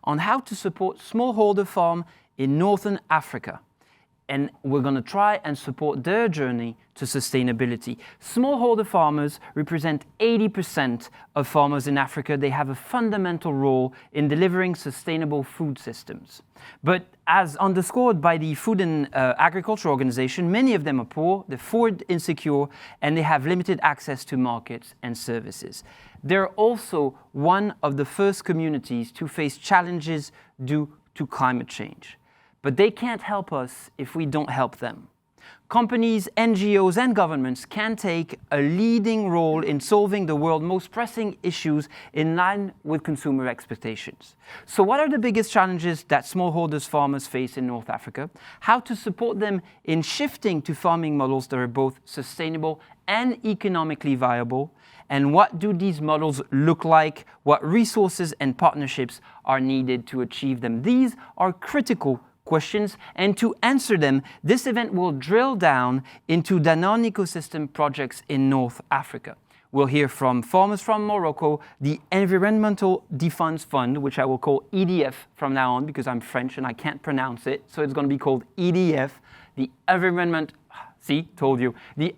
on how to support smallholder farm in Northern Africa. And we're going to try and support their journey to sustainability. Smallholder farmers represent 80% of farmers in Africa. They have a fundamental role in delivering sustainable food systems. But as underscored by the Food and Agriculture Organization, many of them are poor, they're food insecure, and they have limited access to markets and services. They're also one of the first communities to face challenges due to climate change. But they can't help us if we don't help them. Companies, NGOs, and governments can take a leading role in solving the world's most pressing issues in line with consumer expectations. So what are the biggest challenges that smallholders farmers face in North Africa? How to support them in shifting to farming models that are both sustainable and economically viable? And what do these models look like? What resources and partnerships are needed to achieve them? These are critical questions, and to answer them, this event will drill down into Danone Ecosystem projects in North Africa. We'll hear from farmers from Morocco, the Environmental Defense Fund, which I will call EDF from now on because I'm French and I can't pronounce it, so it's going to be called EDF, the Environment, see, told you, the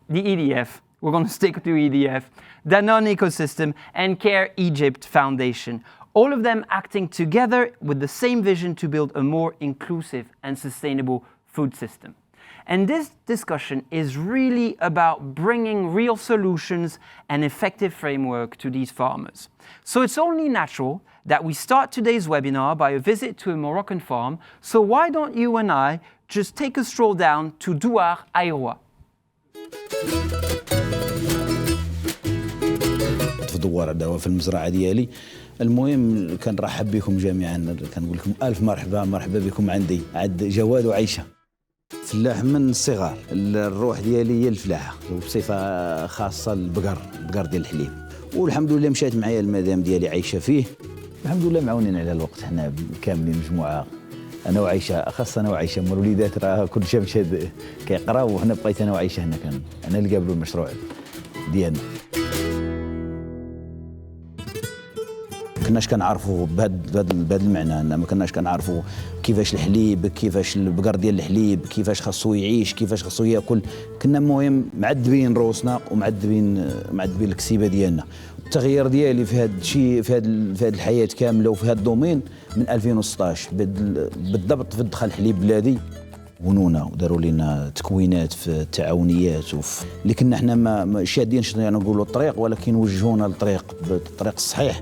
EDF, we're going to stick to EDF, Danone Ecosystem, and Care Egypt Foundation. All of them acting together with the same vision to build a more inclusive and sustainable food system. And this discussion is really about bringing real solutions and effective framework to these farmers. So it's only natural that we start today's webinar by a visit to a Moroccan farm. So why don't you and I just take a stroll down to Douar Aïroa. في دوار دوا في المزرعة ديالي. المهم كنرحب بكم جميعا، كنقول لكم الف مرحبا بكم عندي عند جواد وعيشه. فلاح من الصغر، الروح ديالي هي الفلاحه وبصفه خاصه البقر ديال الحليب، والحمد لله مشات معايا المدام ديالي عايشه فيه، الحمد لله معاونين على الوقت حنا كاملين مجموعه، انا وعيشه، خاصه انا وعيشه، من الوليدات راه كل شيء مشى كيقراو وحنا بقيت انا وعيشه هنا، انا اللي قابلوا المشروع ديالنا. كناش كنعرفوا بهذا المعنى، ما كناش كنعرفوا كيفاش الحليب، كيفاش البقر ديال الحليب، كيفاش خاصو يعيش، كيفاش خاصو ياكل. كنا المهم معذبين روسنا ومعذبين الكسيبه ديالنا. التغيير ديالي في هذا الشيء، في هذه الحياه كامله وفي هذا الدومين من 2016 بالضبط في دخل حليب بلادي ونونا، وداروا لنا تكوينات في التعاونيات اللي كنا حنا ما شادين يعني نقولوا الطريق، ولكن وجهونا بالطريق الصحيح.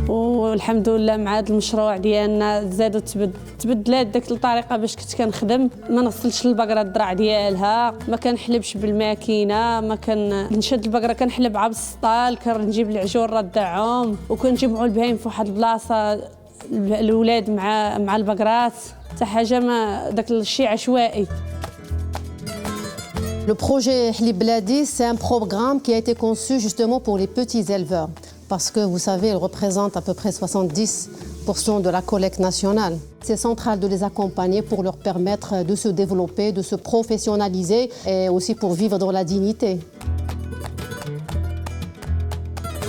والحمد لله مع هذا المشروع ديالنا زادوا تبدلات ديك الطريقه باش كنت كنخدم، ما نغسلش البقره الضرع ديالها، ما كنحلبش بالماكينه، ما كنشد البقره كنحلب عبر السطال، كنجيب العجول ردعهم وكنجمعوا البهايم في واحد البلاصه الاولاد مع البقرات، حتى حاجه ما داك الشيء عشوائي. Le projet Hlib Bladi, c'est un programme qui a été conçu justement pour les petits éleveurs. Parce que vous savez, ils représentent à peu près 70% de la collecte nationale. C'est central de les accompagner pour leur permettre de se développer, de se professionnaliser et aussi pour vivre dans la dignité.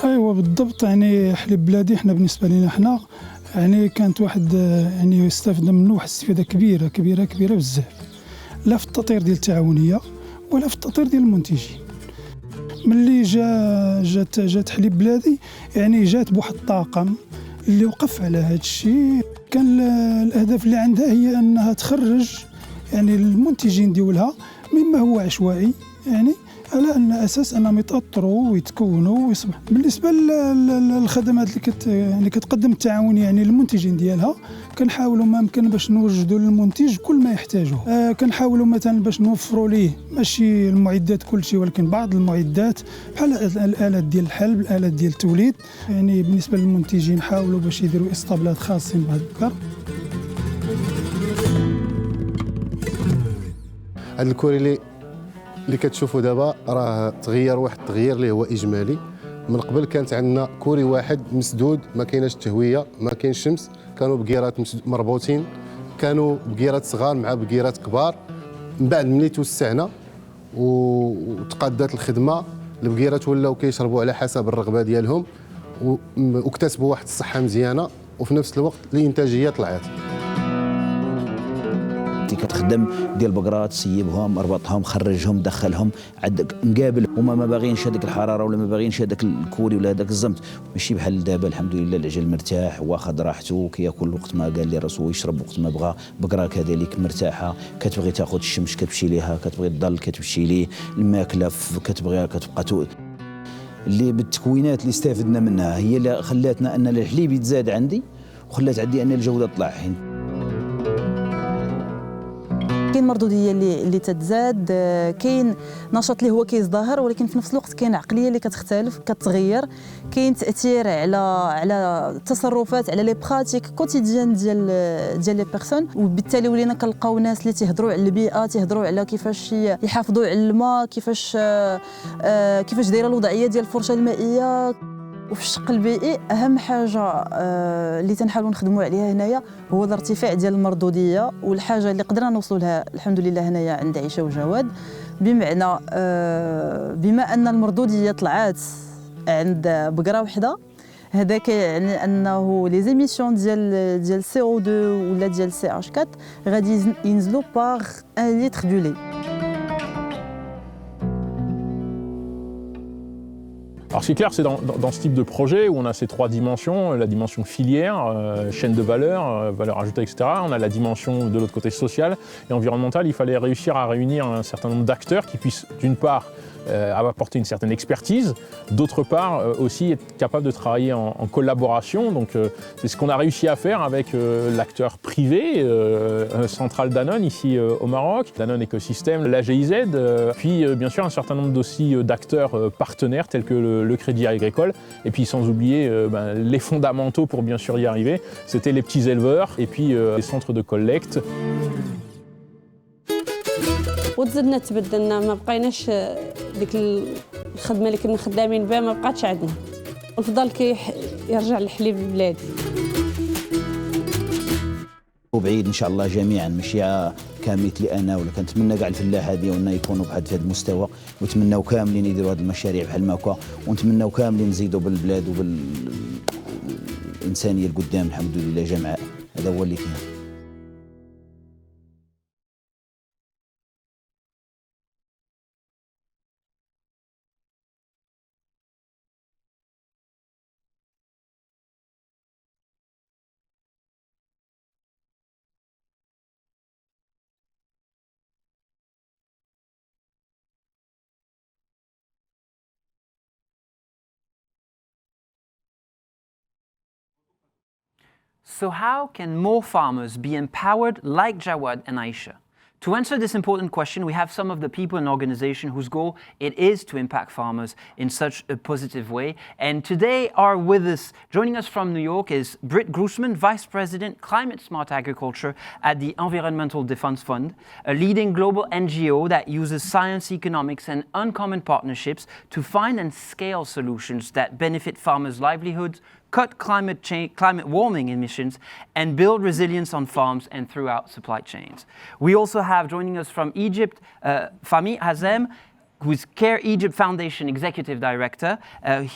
ايوا بالضبط، يعني حليب بلادي حنا بالنسبه لنا حنا يعني كانت واحد يعني يستفاد منه واحد الاستفاده كبيره بزاف، لا في التطوير ديال التعاونيه ولا في التطوير ديال المنتجين. ملي جات حليب بلادي يعني جات بواحد الطاقم اللي وقف على هذا الشيء. كان الاهداف اللي عندها هي انها تخرج يعني المنتجين ديالها مما هو عشوائي، يعني على ان اساس انهم يتاطروا ويتكونوا ويصبح. بالنسبه للخدمات اللي كتقدم التعاون يعني للمنتجين ديالها، كنحاولوا ما امكن باش نوجدوا للمنتج كل ما يحتاجه. كنحاولوا مثلا باش نوفروا ليه ماشي المعدات كل شيء، ولكن بعض المعدات بحال الالات ديال الحلب، الالات ديال التوليد. يعني بالنسبه للمنتجين حاولوا باش يديروا اسطبلات خاصين بهذا البقر. هذا الكوري اللي كتشوفوا دابا راه تغير واحد التغيير اللي هو اجمالي. من قبل كانت عندنا كوري واحد مسدود، ما كايناش تهويه، ما كاين شمس، كانوا بقيرات مربوطين، كانوا بقيرات صغار مع بقيرات كبار. من بعد ملي توسعنا وتقادات الخدمه، البقيرات ولاو كيشربوا على حسب الرغبه ديالهم، واكتسبوا واحد الصحه مزيانه وفي نفس الوقت الانتاجيه طلعت. كتخدم ديال البقرات، سيبهم، اربطهم، خرجهم، دخلهم، عندك مقابل هما ما باغيينش هذيك الحراره ولا ما باغيينش هذاك الكوري ولا هذاك الزمت، ماشي بحال دابا الحمد لله العجل مرتاح واخد راحته، كياكل وقت ما قال لي راسو، يشرب وقت ما بغى، بقره كذلك مرتاحه، كتبغي تاخذ الشمس كتمشي ليها، كتبغي تضل كتمشي ليه، الماكله كتبغيها كتبقى اللي بالتكوينات اللي استفدنا منها هي اللي خلاتنا ان الحليب يتزاد عندي وخلات عندي ان الجوده تطلع حين. كاين مردوديه اللي تتزاد، كاين نشاط اللي هو كيزدهر، ولكن في نفس الوقت كاين عقليه اللي كتختلف كتغير، كاين تاثير على التصرفات، على لي براتيك كوتيديان ديال لي بيرسون، وبالتالي ولينا كنلقاو ناس اللي تيهضروا على البيئه، تيهضروا على كيفاش يحافظوا على الماء، كيفاش دايره الوضعيه ديال الفرشه المائيه. وفي الشق البيئي اهم حاجه اللي تنحاولوا نخدموا عليها هنايا هو الارتفاع ديال المردوديه، والحاجه اللي قدرنا نوصلوا لها الحمد لله هنايا عند عيشه وجواد، بمعنى بما ان المردوديه طلعت عند بقره وحده، هذا كيعني انه لي زيميسيون ديال CO2 ولا ديال CH4 غادي ينزلوا باغ 1 لتر دو لي. Alors ce qui est clair, c'est dans ce type de projet où on a ces trois dimensions, la dimension filière, chaîne de valeur, valeur ajoutée, etc. On a la dimension de l'autre côté sociale et environnementale. Il fallait réussir à réunir un certain nombre d'acteurs qui puissent d'une part apporter une certaine expertise, d'autre part aussi être capable de travailler en collaboration. Donc c'est ce qu'on a réussi à faire avec l'acteur privé, Centrale Danone ici au Maroc, Danone Ecosystem, la GIZ, puis bien sûr un certain nombre aussi d'acteurs partenaires tels que le Crédit Agricole, et puis sans oublier les fondamentaux pour bien sûr y arriver, c'était les petits éleveurs et puis les centres de collecte. وتزدنا تبدلنا، ما بقيناش ديك الخدمه اللي كنا خدامين بها ما بقاتش عندنا، الفضل يرجع للحليب البلادي. وبعيد ان شاء الله جميعا ماشي كمثلي انا ولا كنتمنى كاع الفلاحه ديالنا يكونوا بواحد هذا المستوى، ونتمناو كاملين يديروا هذه المشاريع بحال ما هكا، ونتمناو كاملين نزيدوا بالبلاد وبالانسانيه القدام الحمد لله جمعاء. هذا هو اللي كاين. So how can more farmers be empowered like Jawad and Aisha? To answer this important question, we have some of the people and organizations whose goal it is to impact farmers in such a positive way. And today are with us, joining us from New York is Britt Grossman, Vice President, Climate Smart Agriculture at the Environmental Defense Fund, a leading global NGO that uses science, economics, and uncommon partnerships to find and scale solutions that benefit farmers' livelihoods, cut climate warming emissions, and build resilience on farms and throughout supply chains. We also have joining us from Egypt, Fahmi Hazem, who is Care Egypt Foundation Executive Director.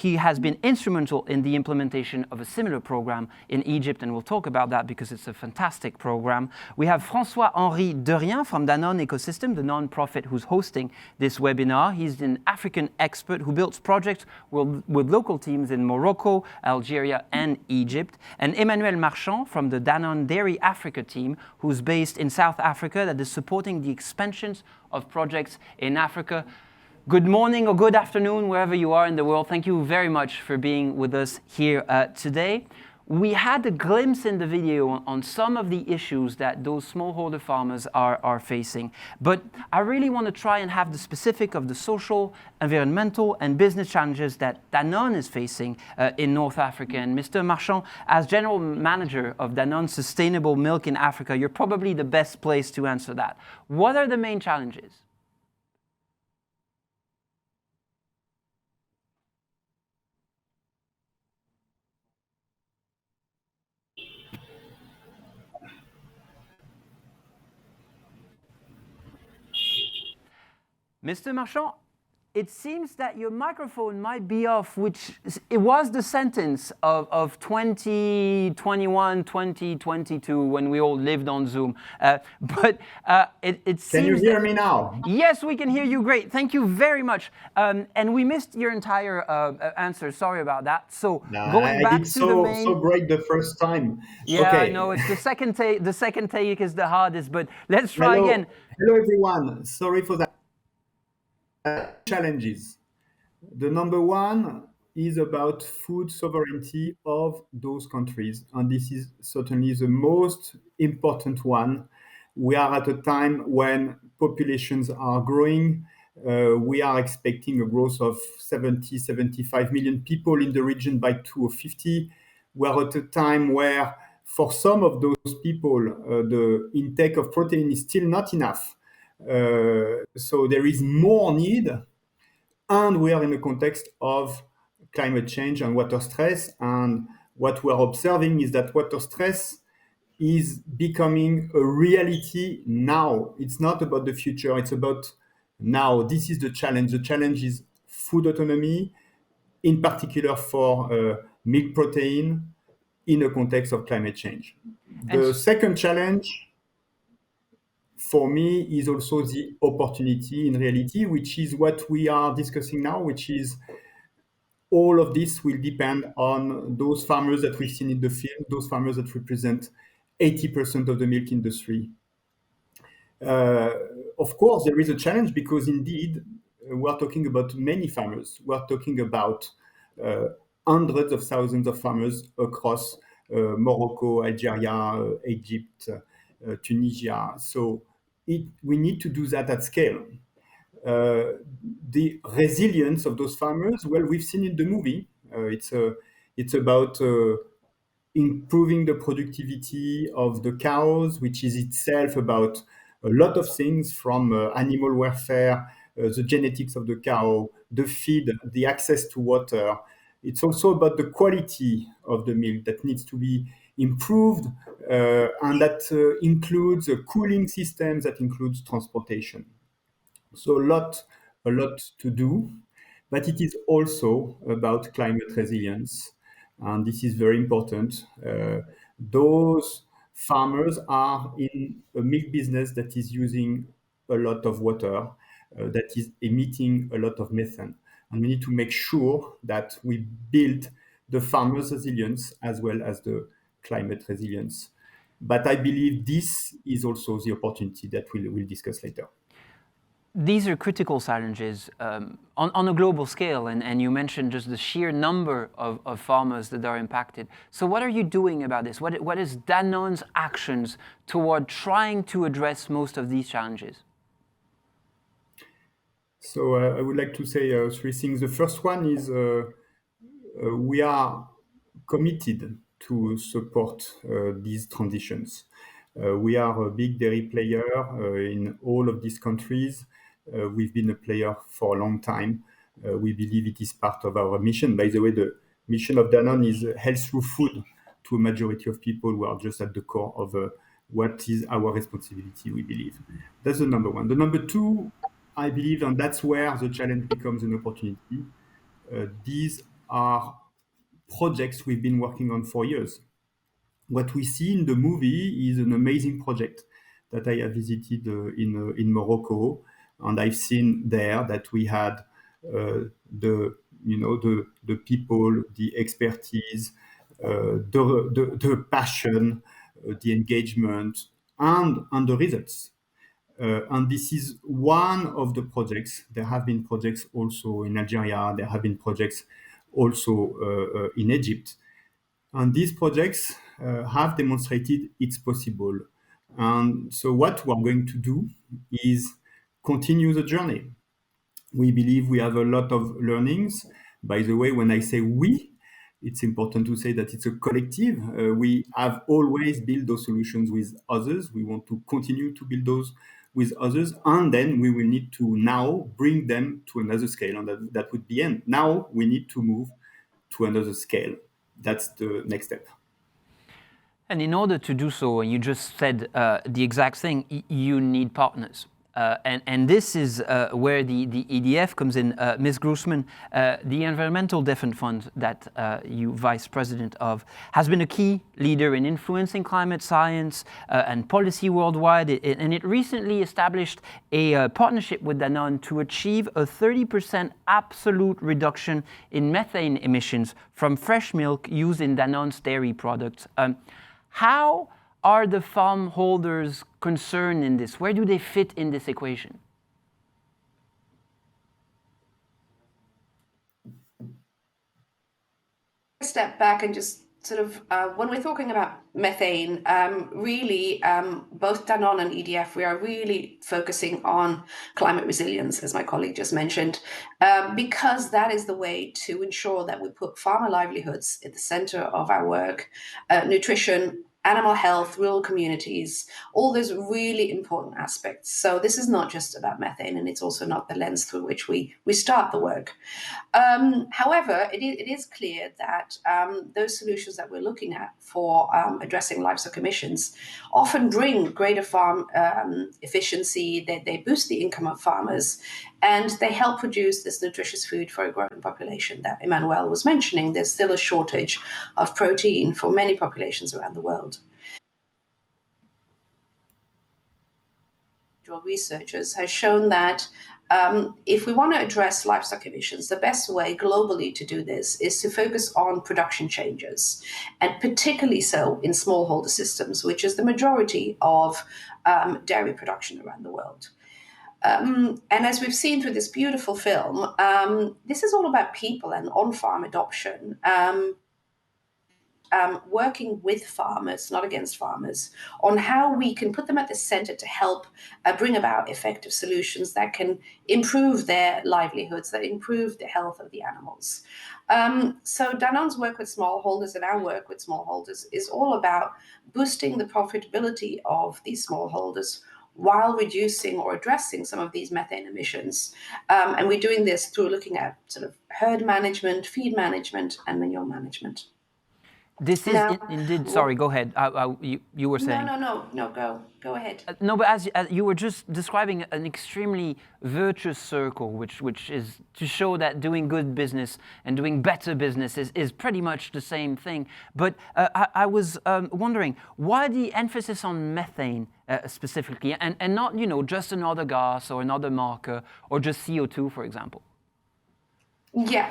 He has been instrumental in the implementation of a similar program in Egypt, and we'll talk about that because it's a fantastic program. We have François-Henri Derien from Danone Ecosystem, the non-profit who's hosting this webinar. He's an African expert who builds projects with local teams in Morocco, Algeria, and Egypt. And Emmanuel Marchand from the Danone Dairy Africa team, who's based in South Africa, that is supporting the expansions of projects in Africa. Good morning or good afternoon, wherever you are in the world. Thank you very much for being with us here today. We had a glimpse in the video on some of the issues that those smallholder farmers are facing. But I really want to try and have the specific of the social, environmental, and business challenges that Danone is facing in North Africa. And Mr. Marchand, as General Manager of Danone Sustainable Milk in Africa, you're probably the best place to answer that. What are the main challenges? Mr. Marchand, it seems that your microphone might be off, which it was the sentence of 2021, 2022 when we all lived on Zoom. But it seems. Can you hear me now? Yes, we can hear you great. Thank you very much. And we missed your entire answer. Sorry about that. So going back to the main. So great the first time. Yeah, okay. I know it's the second take. The second take is the hardest, but let's try again. Hello everyone. Sorry for that. Challenges. The number one is about food sovereignty of those countries, and this is certainly the most important one. We are at a time when populations are growing. We are expecting a growth of 75 million people in the region by 2050. We are at a time where, for some of those people, the intake of protein is still not enough. So there is more need, and we are in a context of climate change and water stress. And what we are observing is that water stress is becoming a reality now. It's not about the future, it's about now. This is the challenge. The challenge is food autonomy, in particular for milk protein, in a context of climate change. The second challenge for me is also the opportunity in reality, which is what we are discussing now, which is all of this will depend on those farmers that we've seen in the film, those farmers that represent 80% of the milk industry. Of course, there is a challenge because indeed, we are talking about many farmers. We are talking about hundreds of thousands of farmers across Morocco, Algeria, Egypt, Tunisia. So we need to do that at scale. The resilience of those farmers, well, we've seen in the movie. It's about improving the productivity of the cows, which is itself about a lot of things from animal welfare, the genetics of the cow, the feed, the access to water. It's also about the quality of the milk that needs to be improved, and that includes cooling systems, that includes transportation. So a lot to do, but it is also about climate resilience, and this is very important. Those farmers are in a milk business that is using a lot of water, that is emitting a lot of methane, and we need to make sure that we build the farmers' resilience as well as the climate resilience. But I believe this is also the opportunity that we'll discuss later. These are critical challenges on a global scale, and you mentioned just the sheer number of farmers that are impacted. So what are you doing about this? What is Danone's actions toward trying to address most of these challenges? So I would like to say three things. The first one is we are committed to support these transitions. We are a big dairy player in all of these countries. We've been a player for a long time. We believe it is part of our mission. By the way, the mission of Danone is health through food to a majority of people who are just at the core of what is our responsibility, we believe. That's the number one. The number two, I believe, and that's where the challenge becomes an opportunity. These are projects we've been working on for years. What we see in the movie is an amazing project that I have visited in Morocco, and I've seen there that we had the people, the expertise, the passion, the engagement, and the results. And this is one of the projects. There have been projects also in Algeria. There have been projects also in Egypt. And these projects have demonstrated it's possible. And so what we're going to do is continue the journey. We believe we have a lot of learnings. By the way, when I say we, it's important to say that it's a collective. We have always built those solutions with others. We want to continue to build those with others. And then we will need to now bring them to another scale. And that would be end. Now we need to move to another scale. That's the next step. And in order to do so, and you just said the exact thing, you need partners. And this is where the EDF comes in. Ms. Grossman, the Environmental Development Fund that you vice president of has been a key leader in influencing climate science and policy worldwide. And it recently established a partnership with Danone to achieve a 30% absolute reduction in methane emissions from fresh milk used in Danone's dairy products. How are the farm holders concerned in this? Where do they fit in this equation? Step back and just sort of, when we're talking about methane, really, both Danone and EDF, we are really focusing on climate resilience, as my colleague just mentioned, because that is the way to ensure that we put farmer livelihoods at the center of our work, nutrition, animal health, rural communities, all those really important aspects. So this is not just about methane, and it's also not the lens through which we start the work. However, it is clear that those solutions that we're looking at for addressing livestock emissions often bring greater farm efficiency, they boost the income of farmers, and they help produce this nutritious food for a growing population that Emmanuel was mentioning. There's still a shortage of protein for many populations around the world. Researchers has shown that if we want to address livestock emissions, the best way globally to do this is to focus on production changes, and particularly so in smallholder systems, which is the majority of dairy production around the world. And as we've seen through this beautiful film, this is all about people and on-farm adoption, working with farmers, not against farmers, on how we can put them at the center to help bring about effective solutions that can improve their livelihoods, that improve the health of the animals. So Danone's work with smallholders and our work with smallholders is all about boosting the profitability of these smallholders while reducing or addressing some of these methane emissions. And we're doing this through looking at sort of herd management, feed management, and manure management. This is indeed, sorry, go ahead. You were saying. No, go ahead. No, but as you were just describing an extremely virtuous circle, which is to show that doing good business and doing better business is pretty much the same thing. But I was wondering, why the emphasis on methane specifically, and not, just another gas or another marker, or just CO2, for example? Yeah.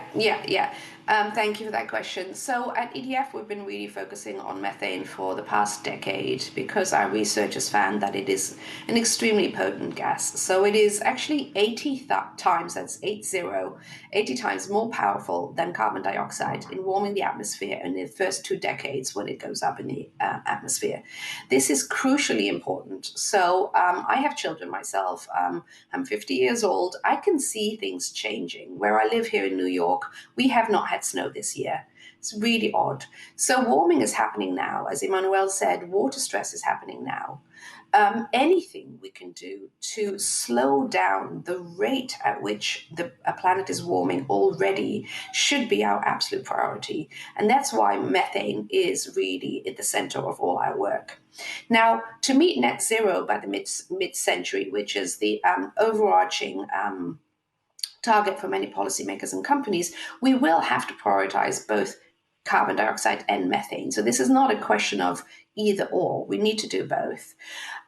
Thank you for that question. So at EDF, we've been really focusing on methane for the past decade because our researchers found that it is an extremely potent gas. So it is actually 80 times, that's 80 times more powerful than carbon dioxide in warming the atmosphere in the first 2 decades when it goes up in the atmosphere. This is crucially important. So I have children myself. I'm 50 years old. I can see things changing. Where I live here in New York, we have not had snow this year. It's really odd. So warming is happening now. As Emmanuel said, water stress is happening now. Anything we can do to slow down the rate at which the planet is warming already should be our absolute priority. And that's why methane is really at the center of all our work. Now, to meet net zero by the mid-century, which is the overarching target for many policymakers and companies, we will have to prioritize both carbon dioxide and methane. So this is not a question of either or. We need to do both.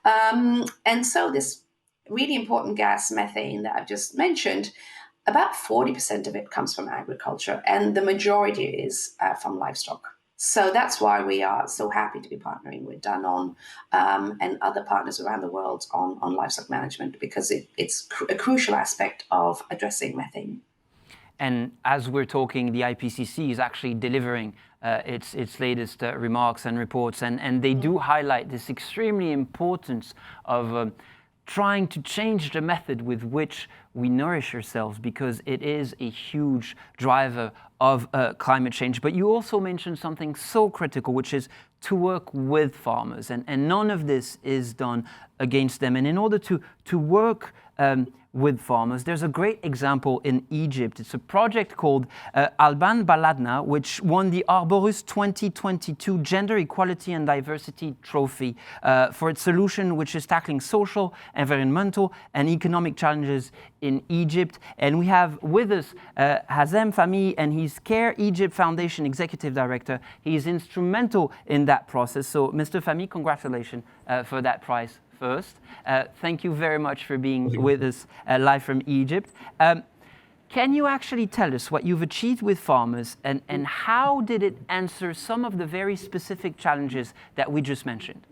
And so this really important gas, methane, that I've just mentioned, about 40% of it comes from agriculture, and the majority is from livestock. So that's why we are so happy to be partnering with Danone and other partners around the world on livestock management, because it's a crucial aspect of addressing methane. And as we're talking, the IPCC is actually delivering its latest remarks and reports, and they do highlight this extremely importance of trying to change the method with which we nourish ourselves, because it is a huge driver of climate change. But you also mentioned something so critical, which is to work with farmers, and none of this is done against them. And in order to work with farmers, there's a great example in Egypt. It's a project called Alban Baladna, which won the Arborus 2022 Gender Equality and Diversity Trophy for its solution, which is tackling social, environmental, and economic challenges in Egypt. And we have with us Hazem Fahmy, and he's Care Egypt Foundation Executive Director. He is instrumental in that process. So, Mr. Fahmy, congratulations for that prize first. Thank you very much for being with us live from Egypt. Can you actually tell us what you've achieved with farmers, and how did it answer some of the very specific challenges that we just mentioned?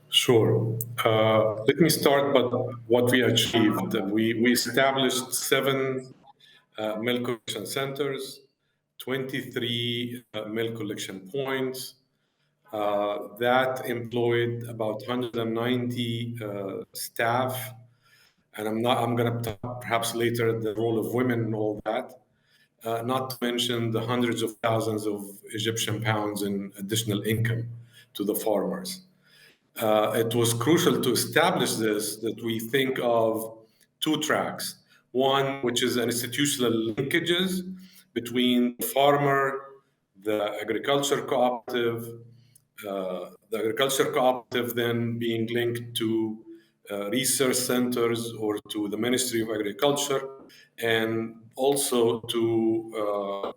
Sure. Let me start by what we achieved. We established 7 milk collection centers, 23 milk collection points, that employed about 190 staff, and I'm going to talk perhaps later the role of women and all that. Not to mention the hundreds of thousands of Egyptian pounds in additional income to the farmers. It was crucial to establish this, that we think of 2 tracks. One, which is institutional linkages between the farmer, the agriculture cooperative, then being linked to research centers or to the Ministry of Agriculture, and also to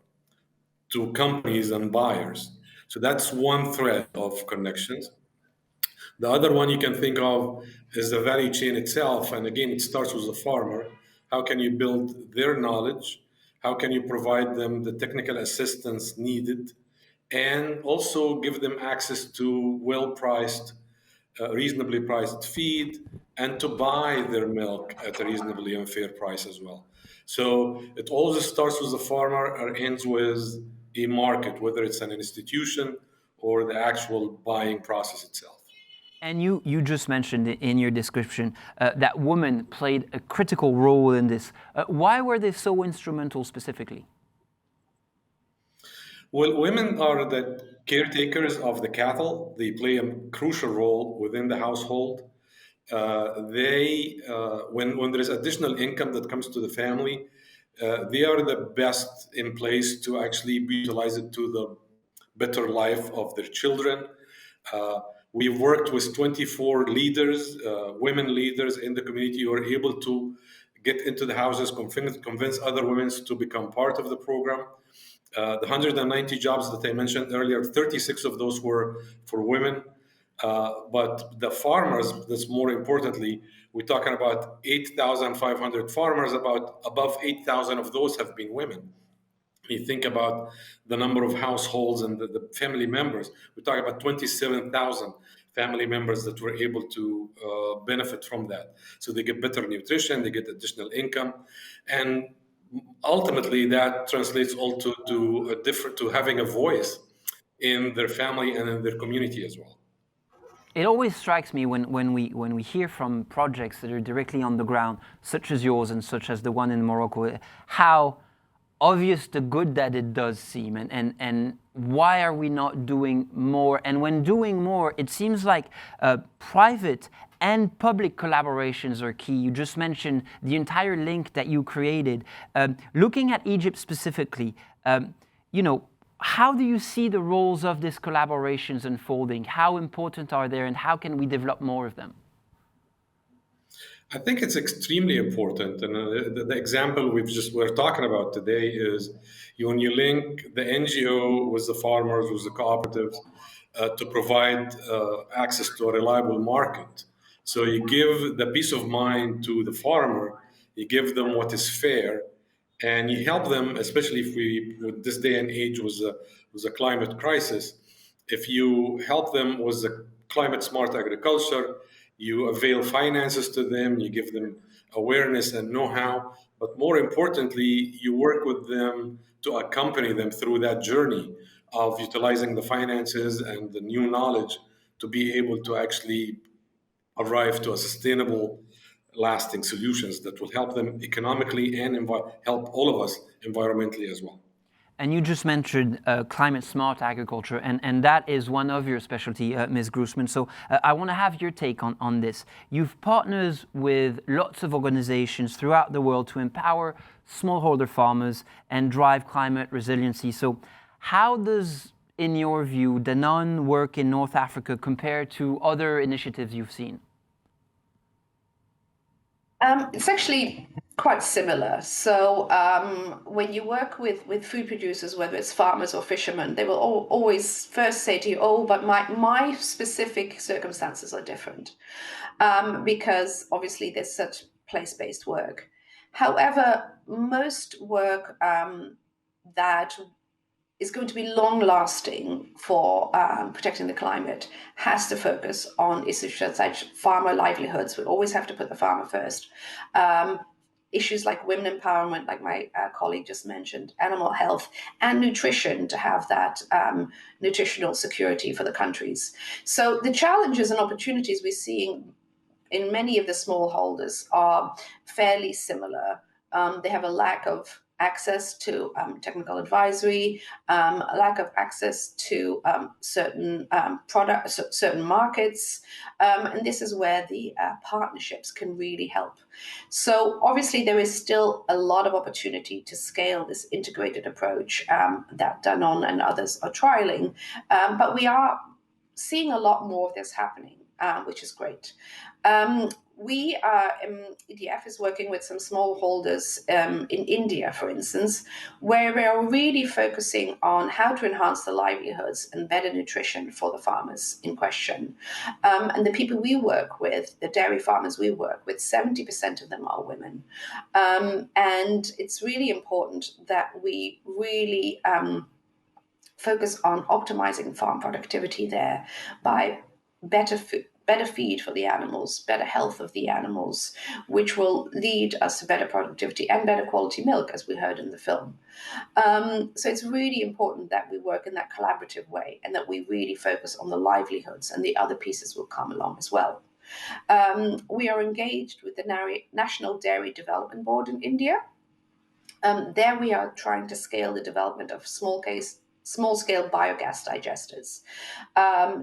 companies and buyers. So that's one thread of connections. The other one you can think of is the value chain itself. And again, it starts with the farmer. How can you build their knowledge? How can you provide them the technical assistance needed? And also give them access to well-priced, reasonably priced feed, and to buy their milk at a reasonably and fair price as well. So it always starts with the farmer or ends with a market, whether it's an institution or the actual buying process itself. And you just mentioned in your description that women played a critical role in this. Why were they so instrumental specifically? Well, women are the caretakers of the cattle. They play a crucial role within the household. When there is additional income that comes to the family, they are the best in place to actually utilize it to the better life of their children. We've worked with 24 leaders, women leaders in the community who are able to get into the houses, convince other women to become part of the program. The 190 jobs that I mentioned earlier, 36 of those were for women. But the farmers, that's more importantly, we're talking about 8,500 farmers, above 8,000 of those have been women. When you think about the number of households and the family members, we're talking about 27,000 family members that were able to benefit from that. So they get better nutrition, they get additional income, and ultimately that translates also to having a voice in their family and in their community as well. It always strikes me when we hear from projects that are directly on the ground, such as yours and such as the one in Morocco, how obvious the good that it does seem, and why are we not doing more? And when doing more, it seems like private and public collaborations are key. You just mentioned the entire link that you created. Looking at Egypt specifically, how do you see the roles of these collaborations unfolding? How important are they, and how can we develop more of them? I think it's extremely important, and the example we're talking about today is when you link the NGO with the farmers, with the cooperatives, to provide access to a reliable market. So you give the peace of mind to the farmer, you give them what is fair, and you help them, especially with this day and age with a climate crisis. If you help them with the climate smart agriculture, you avail finances to them, you give them awareness and know-how, but more importantly, you work with them to accompany them through that journey of utilizing the finances and the new knowledge to be able to actually arrive to a sustainable lasting solutions that will help them economically and help all of us environmentally as well. And you just mentioned climate smart agriculture, and that is one of your specialty, Ms. Grossman. So I want to have your take on this. You've partnered with lots of organizations throughout the world to empower smallholder farmers and drive climate resiliency. So how does, in your view, Danone work in North Africa compare to other initiatives you've seen? It's actually quite similar. So when you work with food producers, whether it's farmers or fishermen, they will always first say to you, oh, but my specific circumstances are different, because obviously there's such place-based work. However, most work that is going to be long-lasting for protecting the climate has to focus on issues such as farmer livelihoods. We always have to put the farmer first. Issues like women empowerment, like my colleague just mentioned, animal health, and nutrition, to have that nutritional security for the countries. So the challenges and opportunities we're seeing in many of the smallholders are fairly similar. They have a lack of access to technical advisory, a lack of access to certain products, certain markets, and this is where the partnerships can really help. So obviously there is still a lot of opportunity to scale this integrated approach that Danone and others are trialing, but we are seeing a lot more of this happening, which is great. We EDF is working with some smallholders in India, for instance, where we are really focusing on how to enhance the livelihoods and better nutrition for the farmers in question. And the people we work with, the dairy farmers we work with, 70% of them are women. And it's really important that we really focus on optimizing farm productivity there by better feed for the animals, better health of the animals, which will lead us to better productivity and better quality milk, as we heard in the film. So it's really important that we work in that collaborative way and that we really focus on the livelihoods, and the other pieces will come along as well. We are engaged with the National Dairy Development Board in India. There we are trying to scale the development of small-scale biogas digesters.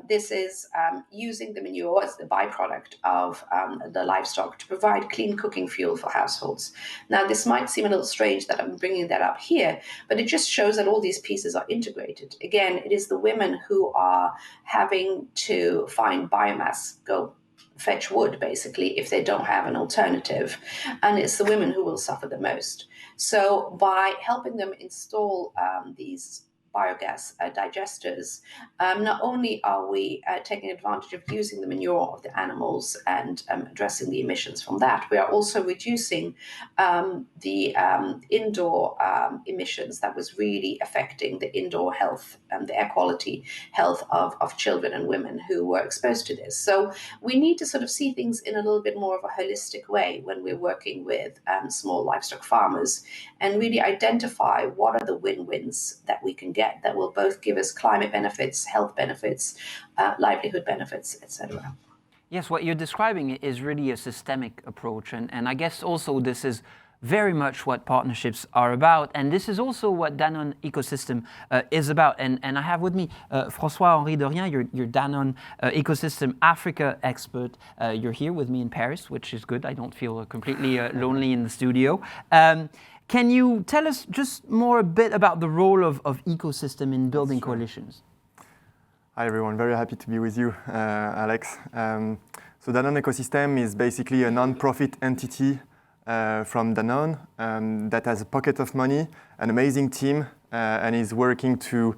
This is using the manure as the byproduct of the livestock to provide clean cooking fuel for households. Now, this might seem a little strange that I'm bringing that up here, but it just shows that all these pieces are integrated. Again, it is the women who are having to find biomass, go fetch wood, basically, if they don't have an alternative. And it's the women who will suffer the most. So by helping them install these biogas digesters, not only are we taking advantage of using the manure of the animals and addressing the emissions from that, we are also reducing the indoor emissions that was really affecting the indoor health and the air quality health of children and women who were exposed to this. So we need to sort of see things in a little bit more of a holistic way when we're working with small livestock farmers, and really identify what are the win-wins that we can get that will both give us climate benefits, health benefits, livelihood benefits, etc. Yes, what you're describing is really a systemic approach, and I guess also this is very much what partnerships are about, and this is also what Danone Ecosystem is about. And I have with me François-Henri Dorien, your Danone Ecosystem Africa expert. You're here with me in Paris, which is good. I don't feel completely lonely in the studio. Can you tell us just more a bit about the role of ecosystem in building coalitions? Hi everyone, very happy to be with you, Alex. So Danone Ecosystem is basically a non-profit entity from Danone that has a pocket of money, an amazing team, and is working to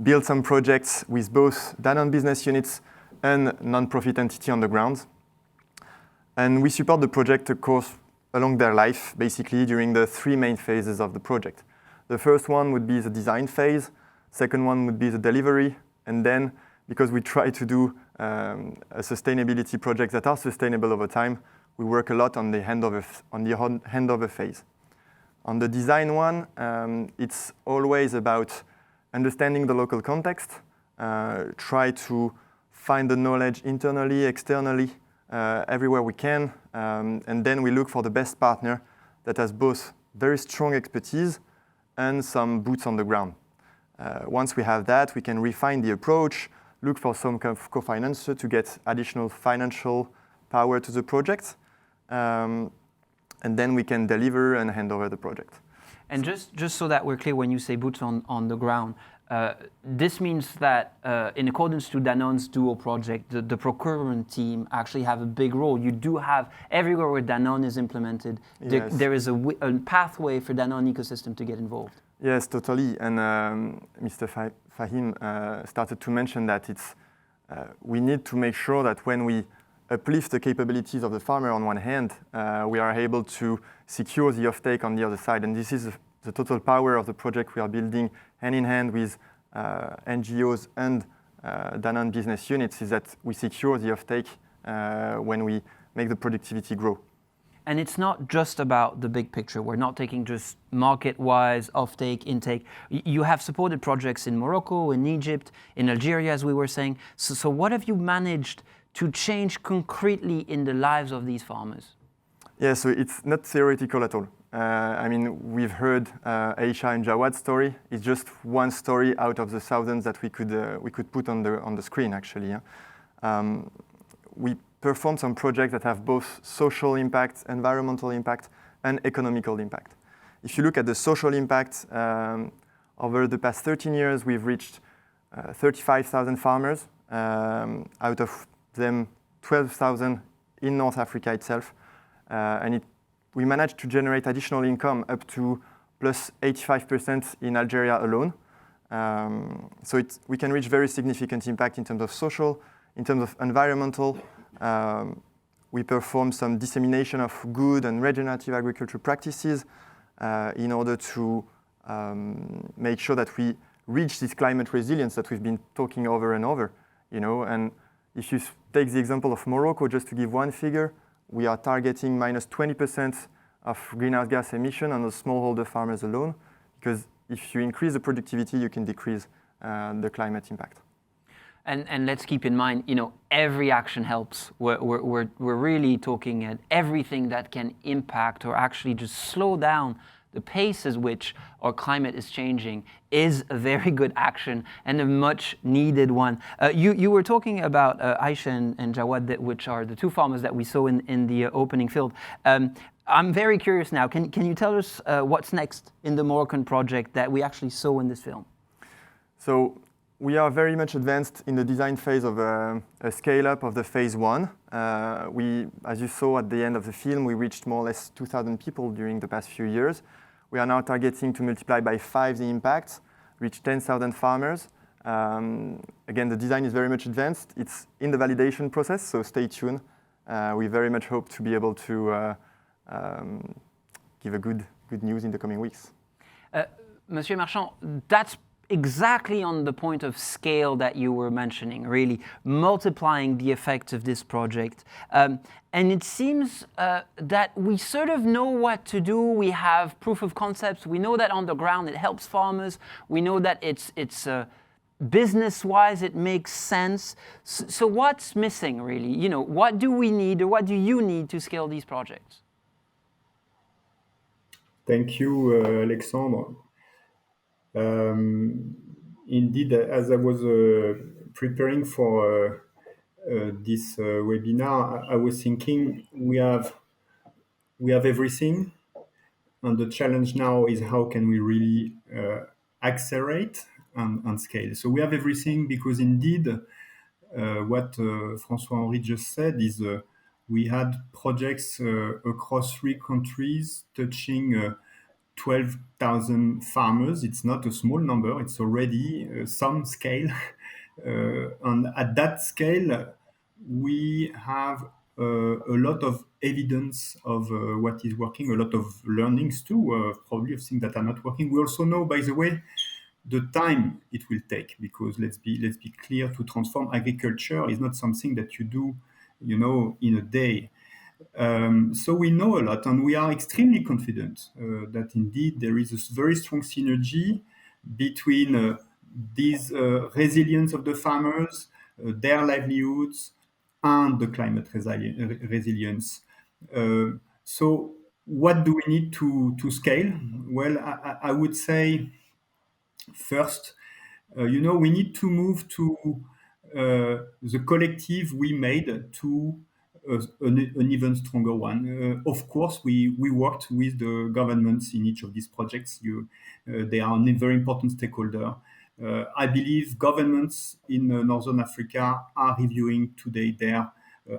build some projects with both Danone business units and non-profit entity on the ground. And we support the project, of course, along their life, basically suring the three main phases of the project. The first one would be the design phase, second one would be the delivery, and then, because we try to do a sustainability projects that are sustainable over time, we work a lot on the handover phase. On the design one, it's always about understanding the local context, try to find the knowledge internally, externally, everywhere we can, and then we look for the best partner that has both very strong expertise and some boots on the ground. Once we have that, we can refine the approach, look for some kind of co-financer to get additional financial power to the project, and then we can deliver and hand over the project. And just so that we're clear, when you say boots on the ground, this means that in accordance to Danone's dual project, the procurement team actually have a big role. You do have, everywhere where Danone is implemented, yes. there is a pathway for Danone Ecosystem to get involved. Yes, totally. And Mr. Fahim started to mention that we need to make sure that when we uplift the capabilities of the farmer on one hand, we are able to secure the offtake on the other side. And this is the total power of the project we are building hand in hand with NGOs and Danone business units, is that we secure the offtake when we make the productivity grow. And it's not just about the big picture. We're not taking just market-wise, offtake, intake. You have supported projects in Morocco, in Egypt, in Algeria, as we were saying. So what have you managed to change concretely in the lives of these farmers? Yeah, so it's not theoretical at all. I mean, we've heard Aisha and Jawad's story. It's just one story out of the thousands that we could put on the screen, actually. Yeah? We perform some projects that have both social impact, environmental impact, and economical impact. If you look at the social impact, over the past 13 years, we've reached 35,000 farmers, out of them 12,000 in North Africa itself. And we managed to generate additional income up to plus 85% in Algeria alone. So we can reach very significant impact in terms of social, in terms of environmental. We perform some dissemination of good and regenerative agriculture practices in order to make sure that we reach this climate resilience that we've been talking over and over. And if you take the example of Morocco, just to give one figure, we are targeting minus 20% of greenhouse gas emission on the smallholder farmers alone, because if you increase the productivity, you can decrease the climate impact. And let's keep in mind, every action helps. We're really talking at everything that can impact or actually just slow down the pace at which our climate is changing is a very good action and a much needed one. You were talking about Aisha and Jawad, which are the two farmers that we saw in the opening field. I'm very curious now. Can you tell us what's next in the Moroccan project that we actually saw in this film? So we are very much advanced in the design phase of a scale-up of the phase one. As you saw at the end of the film, we reached more or less 2,000 people during the past few years. We are now targeting to multiply by 5 the impact, reach 10,000 farmers. Again, the design is very much advanced. It's in the validation process, so stay tuned. We very much hope to be able to give a good news in the coming weeks. Monsieur Marchand, that's exactly on the point of scale that you were mentioning, really multiplying the effect of this project. And it seems that we sort of know what to do. We have proof of concepts. We know that on the ground it helps farmers. We know that it's business-wise it makes sense. So what's missing, really? What do we need, or what do you need to scale these projects? Thank you, Alexandre. Indeed, as I was preparing for this webinar, I was thinking we have everything, and the challenge now is how can we really accelerate and scale. So we have everything because indeed, what François-Henri just said is we had projects across 3 countries touching 12,000 farmers. It's not a small number. It's already some scale. And at that scale, we have a lot of evidence of what is working, a lot of learnings too, probably of things that are not working. We also know, by the way, the time it will take, because let's be clear, to transform agriculture is not something that you do, in a day. So we know a lot, and we are extremely confident that indeed there is a very strong synergy between this resilience of the farmers, their livelihoods, and the climate resilience. So what do we need to scale? Well, I would say first, we need to move to the collective we made to an even stronger one. Of course, we worked with the governments in each of these projects. They are a very important stakeholder. I believe governments in Northern Africa are reviewing today their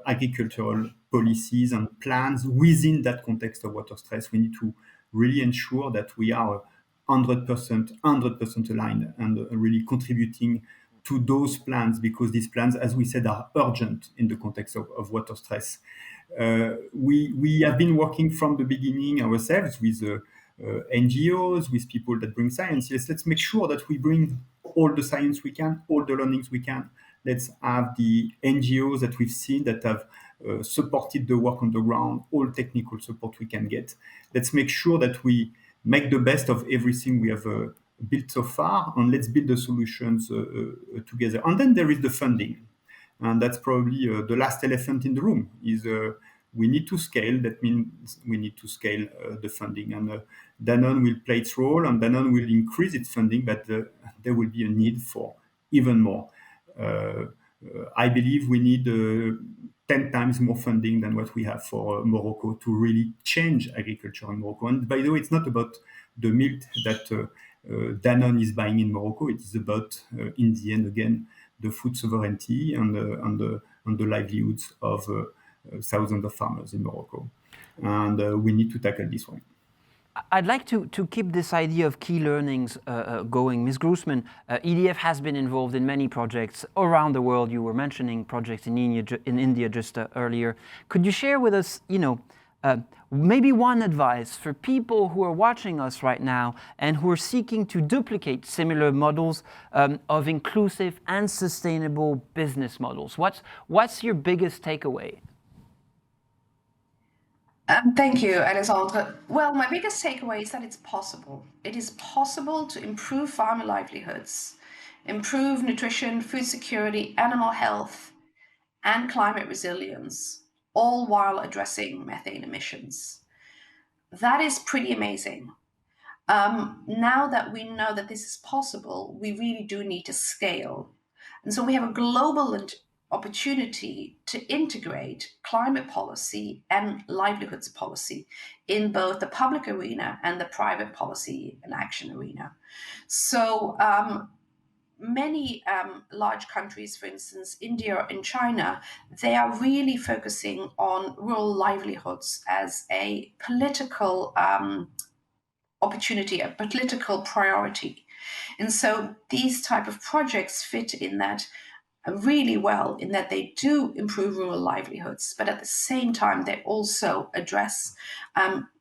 agricultural policies and plans within that context of water stress. We need to really ensure that we are 100% aligned and really contributing to those plans, because these plans, as we said, are urgent in the context of water stress. We have been working from the beginning ourselves with NGOs, with people that bring science. Yes, let's make sure that we bring all the science we can, all the learnings we can. Let's have the NGOs that we've seen that have supported the work on the ground, all technical support we can get. Let's make sure that we make the best of everything we have built so far, and let's build the solutions together. And then there is the funding. And that's probably the last elephant in the room, is we need to scale. That means we need to scale the funding. And Danone will play its role, and Danone will increase its funding, but there will be a need for even more. I believe we need 10 times more funding than what we have for Morocco to really change agriculture in Morocco. And by the way, it's not about the milk that Danone is buying in Morocco. It is about, in the end, again, the food sovereignty and the livelihoods of thousands of farmers in Morocco. And we need to tackle this one. I'd like to keep this idea of key learnings going. Ms. Grossman, EDF has been involved in many projects around the world. You were mentioning projects in India just earlier. Could you share with us, maybe one advice for people who are watching us right now and who are seeking to duplicate similar models of inclusive and sustainable business models? What's your biggest takeaway? Thank you, Alexandre. Well, my biggest takeaway is that it's possible. It is possible to improve farmer livelihoods, improve nutrition, food security, animal health, and climate resilience, all while addressing methane emissions. That is pretty amazing. Now that we know that this is possible, we really do need to scale. And so we have a global opportunity to integrate climate policy and livelihoods policy in both the public arena and the private policy and action arena. So many large countries, for instance, India and China, they are really focusing on rural livelihoods as a political opportunity, a political priority. And so these type of projects fit in that really well, in that they do improve rural livelihoods, but at the same time, they also address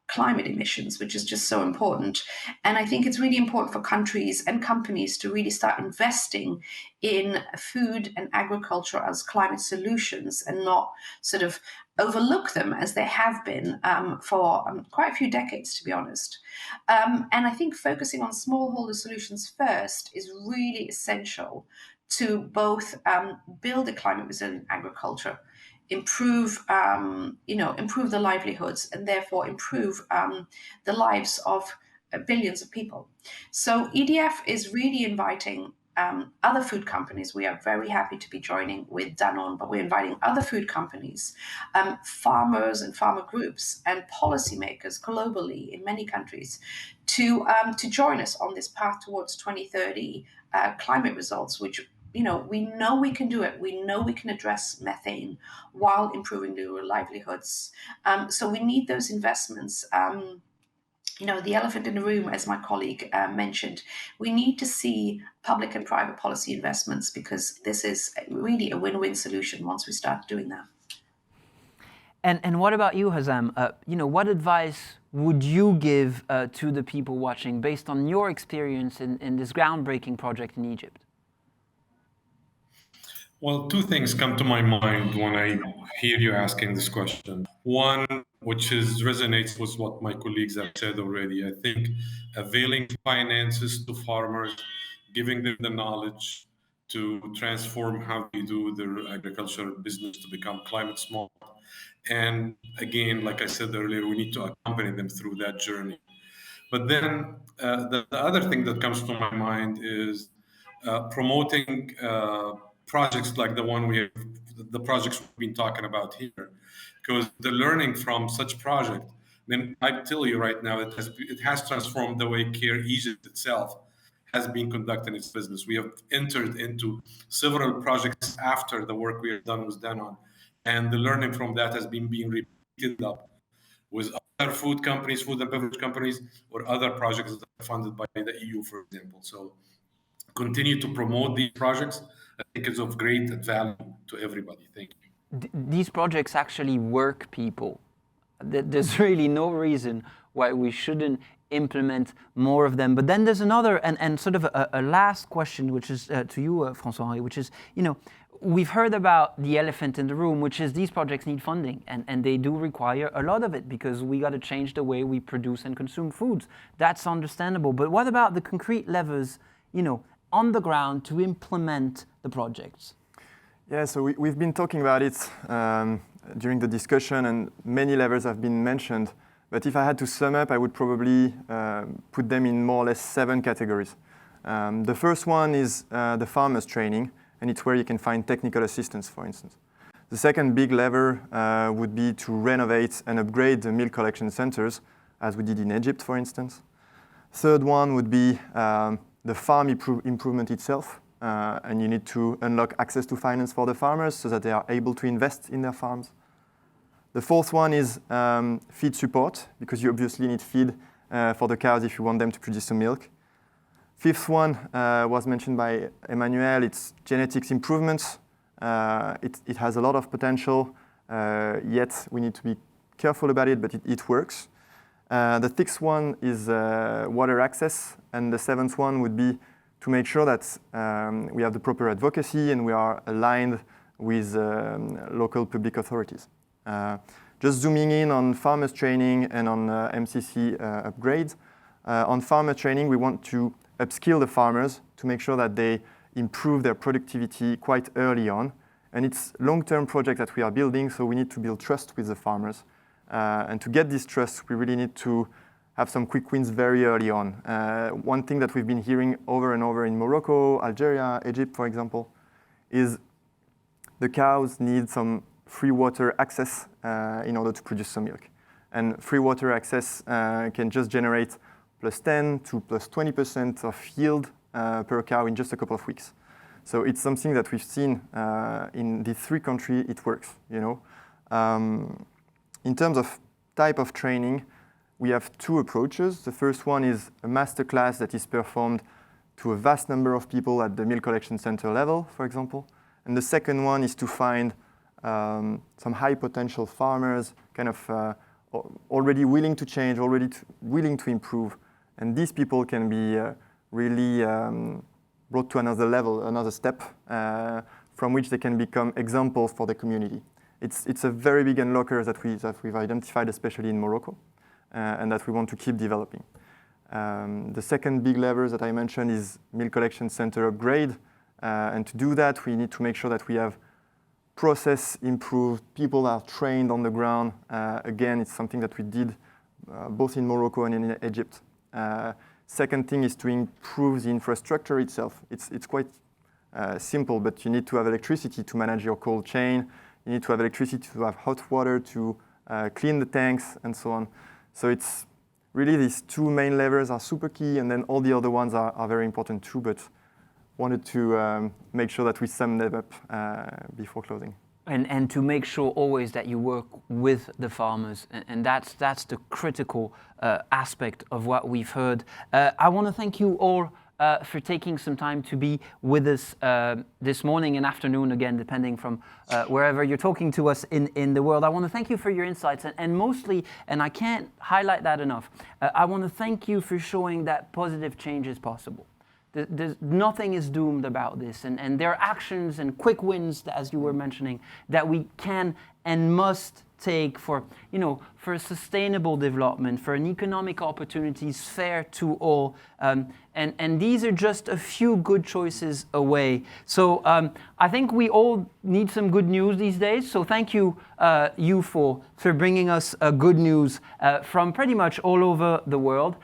climate emissions, which is just so important. And I think it's really important for countries and companies to really start investing in food and agriculture as climate solutions and not sort of overlook them as they have been for quite a few decades, to be honest. And I think focusing on smallholder solutions first is really essential to both build a climate resilient agriculture, improve the livelihoods, and therefore improve the lives of billions of people. So EDF is really inviting other food companies. We are very happy to be joining with Danone, but we're inviting other food companies, farmers and farmer groups, and policymakers globally in many countries to join us on this path towards 2030 climate results, which we know we can do it. We know we can address methane while improving rural livelihoods. So we need those investments. The elephant in the room, as my colleague mentioned, we need to see public and private policy investments, because this is really a win-win solution once we start doing that. And what about you, Hazam? What advice would you give to the people watching based on your experience in this groundbreaking project in Egypt? Well, two things come to my mind when I hear you asking this question. One, which resonates with what my colleagues have said already. I think availing finances to farmers, giving them the knowledge, to transform how they do their agricultural business to become climate smart. And again, like I said earlier, we need to accompany them through that journey. But then the other thing that comes to my mind is promoting projects like the projects we've been talking about here, because the learning from such project, then I tell you right now, it has transformed the way Care Egypt itself has been conducting its business. We have entered into several projects after the work we have done was done on, and the learning from that has been being repeated up with other food companies, food and beverage companies, or other projects that are funded by the EU, for example. So continue to promote these projects. I think it's of great value to everybody. Thank you. These projects actually work, people. There's really no reason why we shouldn't implement more of them. But then there's another and sort of a last question, which is to you, François, which is, we've heard about the elephant in the room, which is these projects need funding, and they do require a lot of it because we got to change the way we produce and consume foods. That's understandable. But what about the concrete levers, on the ground to implement the projects? Yeah, so we've been talking about it during the discussion, and many levers have been mentioned. But if I had to sum up, I would probably put them in more or less 7 categories. The first one is the farmers' training, and it's where you can find technical assistance, for instance. The second big lever would be to renovate and upgrade the milk collection centers, as we did in Egypt, for instance. Third one would be the farm improvement itself, and you need to unlock access to finance for the farmers so that they are able to invest in their farms. The fourth one is feed support, because you obviously need feed for the cows if you want them to produce some milk. Fifth one was mentioned by Emmanuel, it's genetics improvements. It has a lot of potential, yet we need to be careful about it, but it works. The sixth one is water access, and the seventh one would be to make sure that we have the proper advocacy and we are aligned with local public authorities. Just zooming in on farmers training and on MCC upgrades. On farmer training, we want to upskill the farmers to make sure that they improve their productivity quite early on. And it's a long-term project that we are building, so we need to build trust with the farmers. And to get this trust, we really need to have some quick wins very early on. One thing that we've been hearing over and over in Morocco, Algeria, Egypt, for example, is the cows need some free water access in order to produce some milk. And free water access can just generate +10 to +20% of yield per cow in just a couple of weeks. So it's something that we've seen in these 3 countries, it works, In terms of type of training, we have 2 approaches. The first one is a masterclass that is performed to a vast number of people at the milk collection center level, for example. And the second one is to find some high potential farmers, kind of already willing to change, willing to improve. And these people can be really brought to another level, another step, from which they can become examples for the community. It's a very big unlocker that we've identified, especially in Morocco, and that we want to keep developing. The second big lever that I mentioned is milk collection center upgrade. And to do that, we need to make sure that we have process improved, people are trained on the ground. Again, it's something that we did both in Morocco and in Egypt. Second thing is to improve the infrastructure itself. It's quite simple, but you need to have electricity to manage your cold chain. You need to have electricity to have hot water to clean the tanks and so on. So it's really these 2 main levers are super key, and then all the other ones are very important too, but wanted to make sure that we sum them up before closing. And to make sure always that you work with the farmers, and that's the critical aspect of what we've heard. I want to thank you all for taking some time to be with us this morning and afternoon, again, depending from wherever you're talking to us in the world. I want to thank you for your insights, and mostly, and I can't highlight that enough, I want to thank you for showing that positive change is possible. Nothing is doomed about this, and there are actions and quick wins, as you were mentioning, that we can and must take for, for sustainable development, for an economic opportunities fair to all. And these are just a few good choices away. So I think we all need some good news these days. So thank you, you for bringing us good news from pretty much all over the world,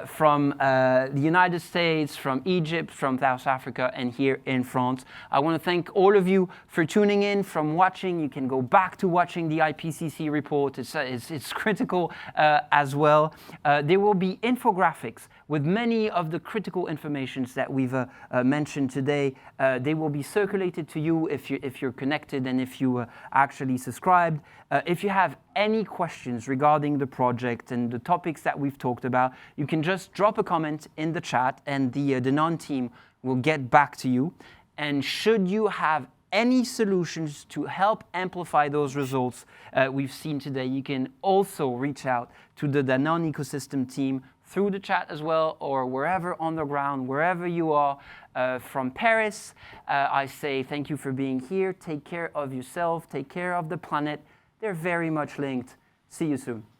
from the United States, from Egypt, from South Africa, and here in France. I want to thank all of you for tuning in, from watching. You can go back to watching the IPCC report. It's critical as well. There will be infographics with many of the critical informations that we've mentioned today. They will be circulated to you if you're connected and if you actually subscribed. If you have any questions regarding the project and the topics that we've talked about, you can just drop a comment in the chat and the Danone team will get back to you. And should you have any solutions to help amplify those results we've seen today, you can also reach out to the Danone Ecosystem team through the chat as well, or wherever on the ground, wherever you are. From Paris, I say thank you for being here. Take care of yourself, take care of the planet. They're very much linked. See you soon.